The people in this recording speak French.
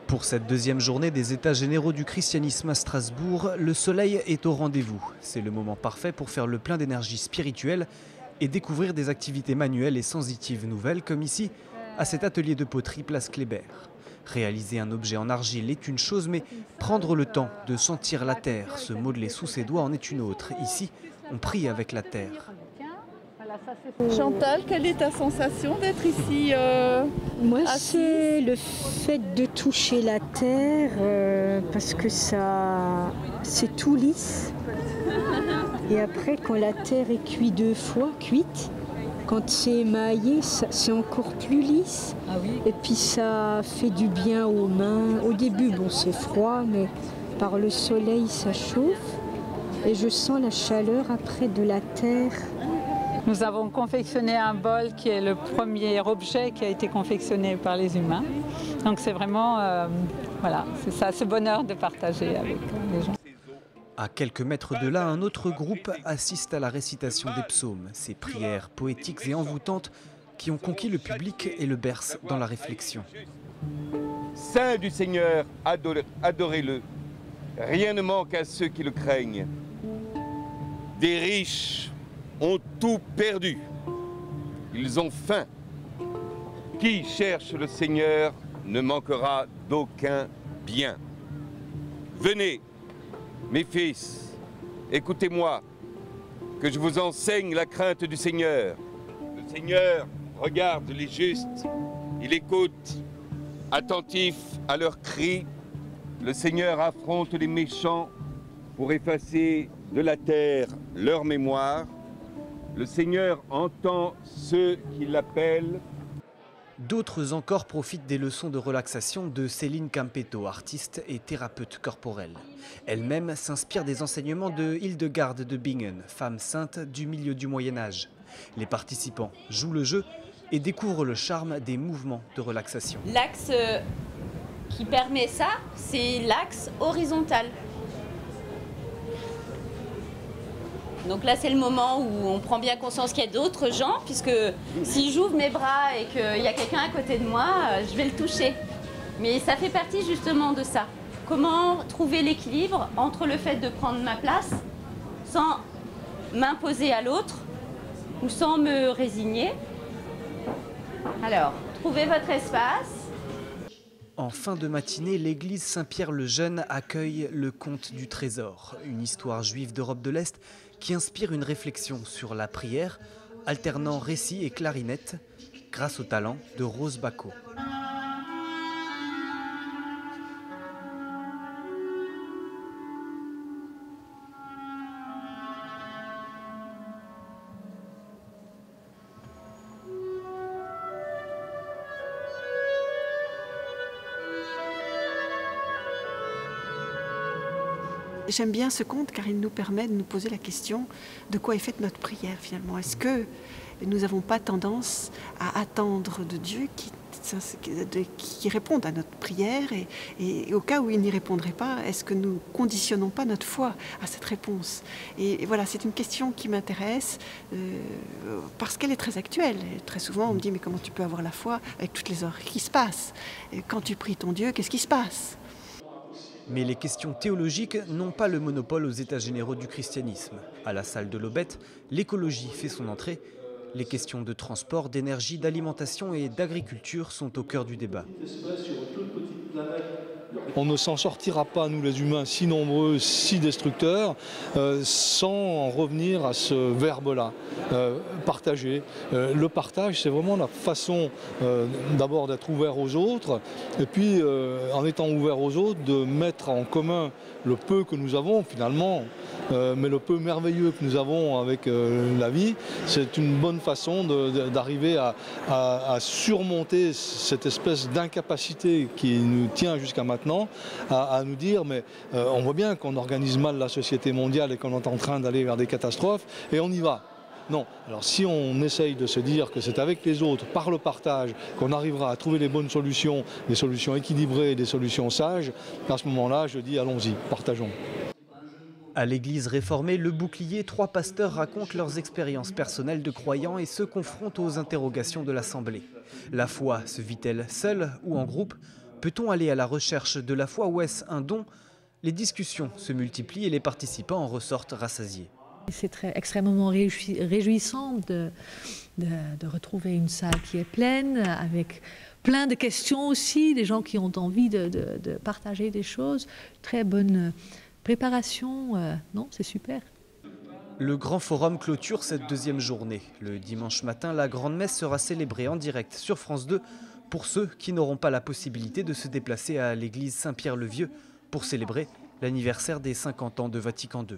Pour cette deuxième journée des États généraux du christianisme à Strasbourg, le soleil est au rendez-vous. C'est le moment parfait pour faire le plein d'énergie spirituelle et découvrir des activités manuelles et sensitives nouvelles, comme ici, à cet atelier de poterie place Kléber. Réaliser un objet en argile est une chose, mais prendre le temps de sentir la terre, se modeler sous ses doigts en est une autre. Ici, on prie avec la terre. Chantal, quelle est ta sensation d'être ici Moi, c'est le fait de toucher la terre parce que c'est tout lisse. Et après, quand la terre est cuite, quand c'est émaillé, c'est encore plus lisse. Ah oui. Et puis ça fait du bien aux mains. Au début, bon, c'est froid, mais par le soleil, ça chauffe. Et je sens la chaleur après de la terre. Nous avons confectionné un bol qui est le premier objet qui a été confectionné par les humains. Donc c'est vraiment, voilà, c'est ça, ce bonheur de partager avec les gens. À quelques mètres de là, un autre groupe assiste à la récitation des psaumes, ces prières poétiques et envoûtantes qui ont conquis le public et le bercent dans la réflexion. Saint du Seigneur, adorez-le. Rien ne manque à ceux qui le craignent. Des riches ont tout perdu. Ils ont faim. Qui cherche le Seigneur ne manquera d'aucun bien. Venez, mes fils, écoutez-moi, que je vous enseigne la crainte du Seigneur. Le Seigneur regarde les justes, il écoute, attentif à leurs cris. Le Seigneur affronte les méchants pour effacer de la terre leur mémoire. Le Seigneur entend ceux qui l'appellent. D'autres encore profitent des leçons de relaxation de Céline Campetto, artiste et thérapeute corporelle. Elle-même s'inspire des enseignements de Hildegarde de Bingen, femme sainte du milieu du Moyen-Âge. Les participants jouent le jeu et découvrent le charme des mouvements de relaxation. L'axe qui permet ça, c'est l'axe horizontal. Donc là, c'est le moment où on prend bien conscience qu'il y a d'autres gens, puisque si j'ouvre mes bras et qu'il y a quelqu'un à côté de moi, je vais le toucher. Mais ça fait partie justement de ça. Comment trouver l'équilibre entre le fait de prendre ma place sans m'imposer à l'autre ou sans me résigner. Alors, trouvez votre espace. En fin de matinée, l'église Saint-Pierre-le-Jeune accueille le Conte du Trésor, une histoire juive d'Europe de l'Est qui inspire une réflexion sur la prière, alternant récit et clarinette, grâce au talent de Rose Bacot. J'aime bien ce conte car il nous permet de nous poser la question de quoi est faite notre prière finalement. Est-ce que nous n'avons pas tendance à attendre de Dieu qui réponde à notre prière et au cas où il n'y répondrait pas, est-ce que nous conditionnons pas notre foi à cette réponse? Et voilà, c'est une question qui m'intéresse parce qu'elle est très actuelle. Et très souvent on me dit mais comment tu peux avoir la foi avec toutes les horreurs qui se passent? Et quand tu pries ton Dieu, qu'est-ce qui se passe? Mais les questions théologiques n'ont pas le monopole aux États généraux du christianisme. À la salle de l'Aubette, l'écologie fait son entrée. Les questions de transport, d'énergie, d'alimentation et d'agriculture sont au cœur du débat. On ne s'en sortira pas, nous les humains, si nombreux, si destructeurs, sans en revenir à ce verbe-là, partager. Le partage, c'est vraiment la façon d'abord d'être ouvert aux autres, et puis en étant ouvert aux autres, de mettre en commun le peu que nous avons finalement, mais le peu merveilleux que nous avons avec la vie. C'est une bonne façon d'arriver à surmonter cette espèce d'incapacité qui nous tient jusqu'à maintenant, à nous dire mais on voit bien qu'on organise mal la société mondiale et qu'on est en train d'aller vers des catastrophes et on y va. Non. Alors si on essaye de se dire que c'est avec les autres, par le partage, qu'on arrivera à trouver les bonnes solutions, des solutions équilibrées, des solutions sages, à ce moment-là, je dis allons-y, partageons. À l'église réformée, le bouclier, 3 pasteurs racontent leurs expériences personnelles de croyants et se confrontent aux interrogations de l'Assemblée. La foi se vit-elle seule ou en groupe? Peut-on aller à la recherche de la foi ou est-ce un don? Les discussions se multiplient et les participants en ressortent rassasiés. C'est extrêmement réjouissant de retrouver une salle qui est pleine, avec plein de questions aussi, des gens qui ont envie de partager des choses. Très bonne préparation, non, c'est super. Le Grand Forum clôture cette deuxième journée. Le dimanche matin, la grande messe sera célébrée en direct sur France 2 pour ceux qui n'auront pas la possibilité de se déplacer à l'église Saint-Pierre-le-Vieux pour célébrer l'anniversaire des 50 ans de Vatican II.